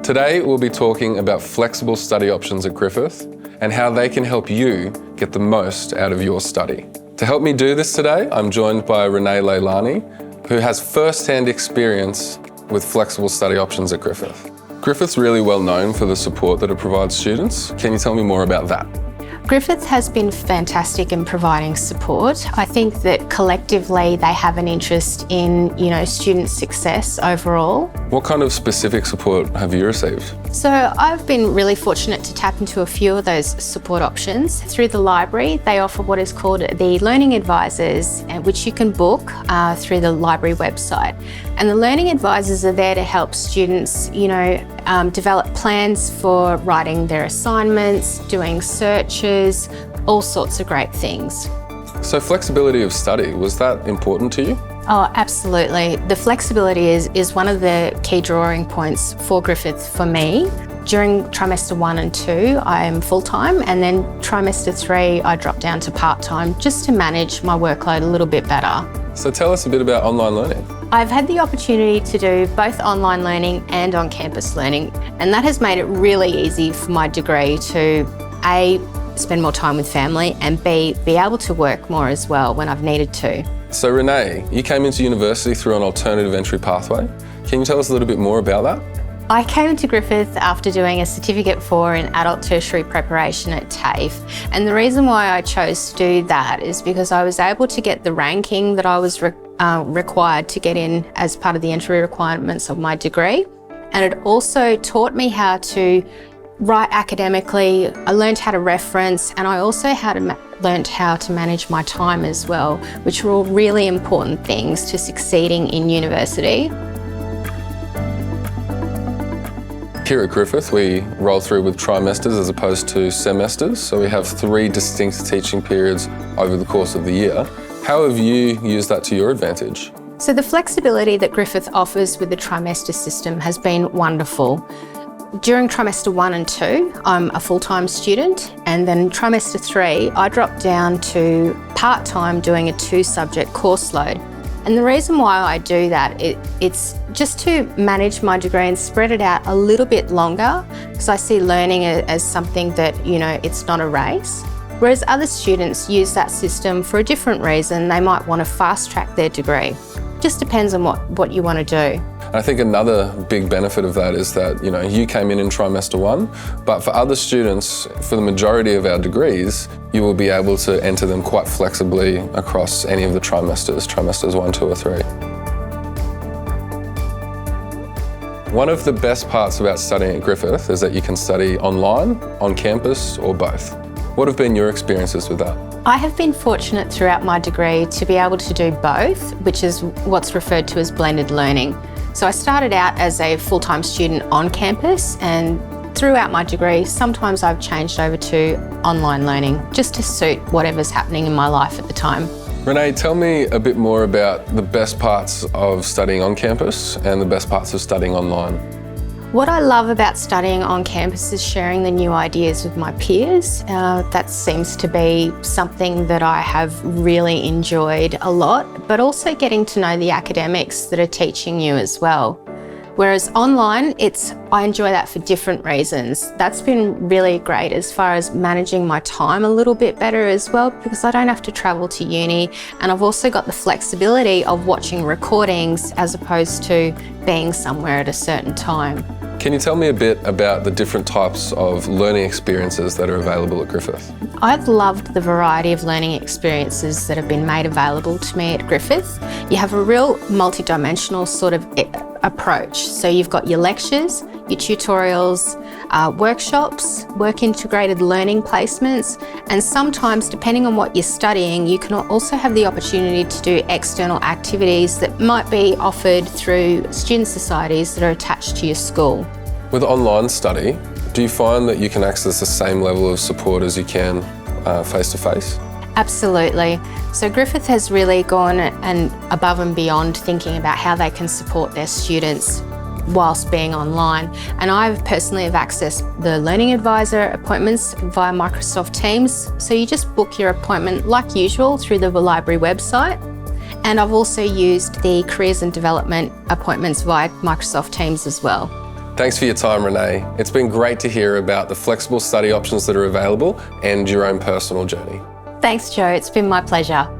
Today we'll be talking about flexible study options at Griffith and how they can help you get the most out of your study. To help me do this today, I'm joined by Renee Leilani, who has first-hand experience with flexible study options at Griffith. Griffith's really well known for the support that it provides students. Can you tell me more about that? Griffith has been fantastic in providing support. I think that collectively they have an interest in, student success overall. What kind of specific support have you received? So I've been really fortunate to tap into a few of those support options. Through the library, they offer what is called the Learning Advisors, which you can book through the library website. And the Learning Advisors are there to help students, develop plans for writing their assignments, doing searches, all sorts of great things. So flexibility of study, was that important to you? Oh, absolutely. The flexibility is one of the key drawing points for Griffith for me. During trimester 1 and 2, I'm full-time, and then trimester 3, I drop down to part-time just to manage my workload a little bit better. So tell us a bit about online learning. I've had the opportunity to do both online learning and on-campus learning, and that has made it really easy for my degree to A, spend more time with family, and B, be able to work more as well when I've needed to. So Renee, you came into university through an alternative entry pathway. Can you tell us a little bit more about that? I came to Griffith after doing a Certificate 4 in Adult Tertiary Preparation at TAFE, and the reason why I chose to do that is because I was able to get the ranking that I was required to get in as part of the entry requirements of my degree, and it also taught me how to write academically. I learned how to reference, and I also learned how to manage my time as well, which were all really important things to succeeding in university. Here at Griffith, we roll through with trimesters as opposed to semesters, so we have 3 distinct teaching periods over the course of the year. How have you used that to your advantage? So the flexibility that Griffith offers with the trimester system has been wonderful. During trimester 1 and 2, I'm a full-time student, and then trimester 3, I drop down to part-time doing a 2-subject course load. And the reason why I do that, it's just to manage my degree and spread it out a little bit longer, because I see learning as something that, it's not a race. Whereas other students use that system for a different reason. They might want to fast-track their degree. Just depends on what you want to do. I think another big benefit of that is that, you came in trimester 1, but for other students, for the majority of our degrees, you will be able to enter them quite flexibly across any of the trimesters 1, 2 or 3. One of the best parts about studying at Griffith is that you can study online, on campus, or both. What have been your experiences with that? I have been fortunate throughout my degree to be able to do both, which is what's referred to as blended learning. So I started out as a full-time student on campus, and throughout my degree, sometimes I've changed over to online learning just to suit whatever's happening in my life at the time. Renee, tell me a bit more about the best parts of studying on campus and the best parts of studying online. What I love about studying on campus is sharing the new ideas with my peers. That seems to be something that I have really enjoyed a lot, but also getting to know the academics that are teaching you as well. Whereas online, I enjoy that for different reasons. That's been really great as far as managing my time a little bit better as well, because I don't have to travel to uni, and I've also got the flexibility of watching recordings as opposed to being somewhere at a certain time. Can you tell me a bit about the different types of learning experiences that are available at Griffith? I've loved the variety of learning experiences that have been made available to me at Griffith. You have a real multi-dimensional sort of approach. So you've got your lectures, your tutorials, workshops, work-integrated learning placements, and sometimes, depending on what you're studying, you can also have the opportunity to do external activities that might be offered through student societies that are attached to your school. With online study, do you find that you can access the same level of support as you can face-to-face? Absolutely. So Griffith has really gone above and beyond thinking about how they can support their students whilst being online. And I personally have accessed the Learning Advisor appointments via Microsoft Teams. So you just book your appointment like usual through the library website. And I've also used the Careers and Development appointments via Microsoft Teams as well. Thanks for your time, Renee. It's been great to hear about the flexible study options that are available and your own personal journey. Thanks, Joe. It's been my pleasure.